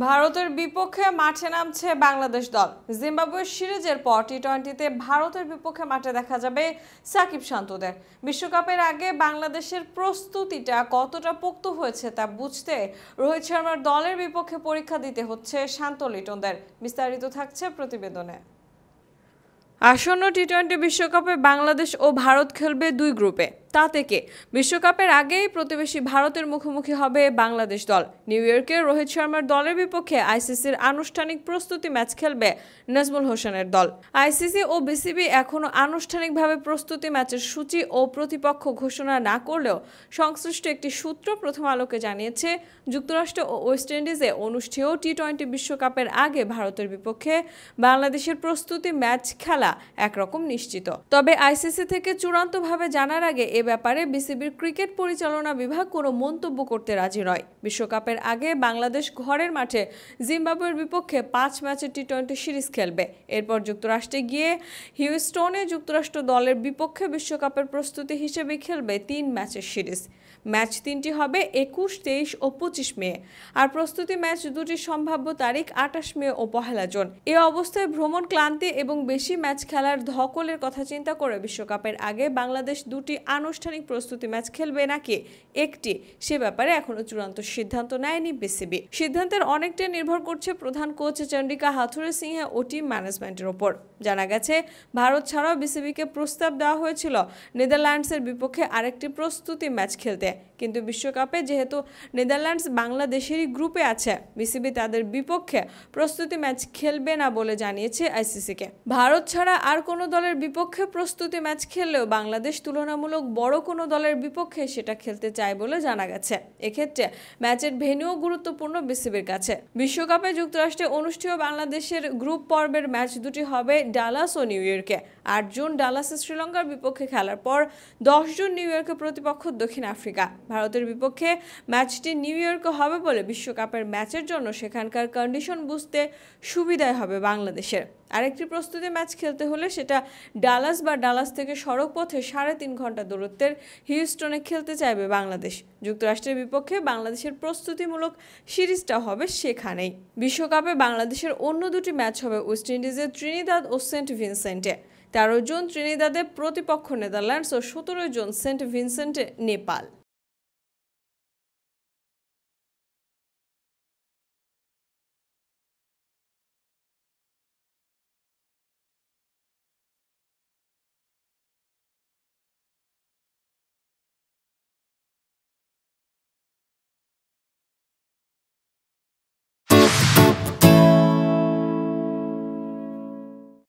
ভারতের বিপক্ষে মাঠে নামছে বাংলাদেশ দল। জিম্বাবুয়ে সিরিজের পর টি-20তে ভারতের বিপক্ষে মাঠে দেখা যাবে সাকিব শান্তদের। বিশ্বকাপের আগে বাংলাদেশের প্রস্তুতিটা কতটা পোক্ত হয়েছে তা বুঝতে রোহিত শর্মার দলের বিপক্ষে পরীক্ষা দিতে হচ্ছে শান্ত লিটনদের। বিস্তারিত থাকছে প্রতিবেদনে। আসন্ন টি-20 বিশ্বকাপে বাংলাদেশ ও ভারত খেলবে দুই গ্রুপে। তা থেকে বিশ্বকাপের আগেই প্রতিবেশী ভারতের মুখোমুখি হবে বাংলাদেশ দল। নিউ ইয়র্কে রোহিত শর্মার দলের বিপক্ষে আইসিসির আনুষ্ঠানিক প্রস্তুতি ম্যাচ খেলবে নাজমুল হোসেনের দল। আইসিসি ও বিসিবি এখনও আনুষ্ঠানিকভাবে প্রস্তুতি ম্যাচের সূচি ও প্রতিপক্ষ ঘোষণা না করলেও সংশ্লিষ্ট একটি সূত্র প্রথম আলোকে জানিয়েছে, যুক্তরাষ্ট্র ও ওয়েস্ট ইন্ডিজে অনুষ্ঠেয় টি-20 বিশ্বকাপের আগে ভারতের বিপক্ষে বাংলাদেশের প্রস্তুতি ম্যাচ খেলা একরকম নিশ্চিত। তবে আইসিসি থেকে চূড়ান্তভাবে জানার আগে এ ব্যাপারে বিসিবির ক্রিকেট পরিচালনা বিভাগ কোনো মন্তব্য করতে রাজি নয়। বিশ্বকাপের আগে বাংলাদেশ ঘরের মাঠে জিম্বাবুয়ের বিপক্ষে 5 ম্যাচের টি-20 সিরিজ খেলবে। এরপর যুক্তরাষ্ট্রে গিয়ে হিউস্টনে যুক্তরাষ্ট্র দলের বিপক্ষে বিশ্বকাপের প্রস্তুতি হিসেবে খেলবে 3 ম্যাচের সিরিজ। ম্যাচ 3টি হবে 21, 23 ও 25 মে। আর প্রস্তুতি ম্যাচ দুটির সম্ভাব্য তারিখ 28 মে ও 1 জুন। এ অবস্থায় ভ্রমণ ক্লান্তি এবং বেশি ম্যাচ খেলার ধকলের কথা চিন্তা করে বিশ্বকাপের আগে বাংলাদেশ দুটি আনুষ্ঠানিক প্রস্তুতি ম্যাচ খেলবে নাকি একটি, সে ব্যাপারে এখনো চূড়ান্ত সিদ্ধান্ত নেয়নি বিসিবি। সিদ্ধান্তের অনেকটাই নির্ভর করছে প্রধান কোচ চন্ডিকা হাথুরে সিংহে ও টিম ম্যানেজমেন্টের ওপর। জানা গেছে, ভারত ছাড়াও বিসিবিকে প্রস্তাব দেওয়া হয়েছিল নেদারল্যান্ডসের বিপক্ষে আরেকটি প্রস্তুতি ম্যাচ খেলতে, কিন্তু বিশ্বকাপে যেহেতু নেদারল্যান্ডস বাংলাদেশেরই গ্রুপে আছে, বিসিবি তাদের বিপক্ষে প্রস্তুতি ম্যাচ খেলবে না বলে জানিয়েছে আইসিসিকে। ভারত ছাড়া আর কোনো দলের বিপক্ষে প্রস্তুতি ম্যাচ খেললেও বাংলাদেশ তুলনামূলক বড় কোনো দলের বিপক্ষে সেটা খেলতে চায় বলে জানা গেছে। এক্ষেত্রে ম্যাচের ভেন্যুও গুরুত্বপূর্ণ বিসিবির কাছে। বিশ্বকাপে যুক্তরাষ্ট্রে অনুষ্ঠেয় বাংলাদেশের গ্রুপ পর্বের ম্যাচ দুটি হবে ডালাস ও নিউ ইয়র্কে। 8 জুন ডালাসে শ্রীলঙ্কার বিপক্ষে খেলার পর 10 জুন নিউ ইয়র্কে প্রতিপক্ষ দক্ষিণ আফ্রিকা। ভারতের বিপক্ষে ম্যাচটি নিউ ইয়র্কে হবে বলে বিশ্বকাপের ম্যাচের জন্য সেখানকার কন্ডিশন বুঝতে সুবিধাই হবে বাংলাদেশের। আরেকটি প্রস্তুতি ম্যাচ খেলতে হলে সেটা ডালাস বা ডালাস থেকে সড়ক পথে 3.5 ঘন্টা দূরত্বের হিউস্টনে খেলতে চাইবে বাংলাদেশ। যুক্তরাষ্ট্রের বিপক্ষে বাংলাদেশের প্রস্তুতিমূলক সিরিজটা হবে সেখানেই। বিশ্বকাপে বাংলাদেশের অন্য দুটি ম্যাচ হবে ওয়েস্ট ইন্ডিজের ত্রিনিদাদ ও সেন্ট ভিনসেন্টে। 13 জুন ত্রিনিদাদে প্রতিপক্ষ নেদারল্যান্ডস ও 17 জুন সেন্ট ভিনসেন্টে নেপাল।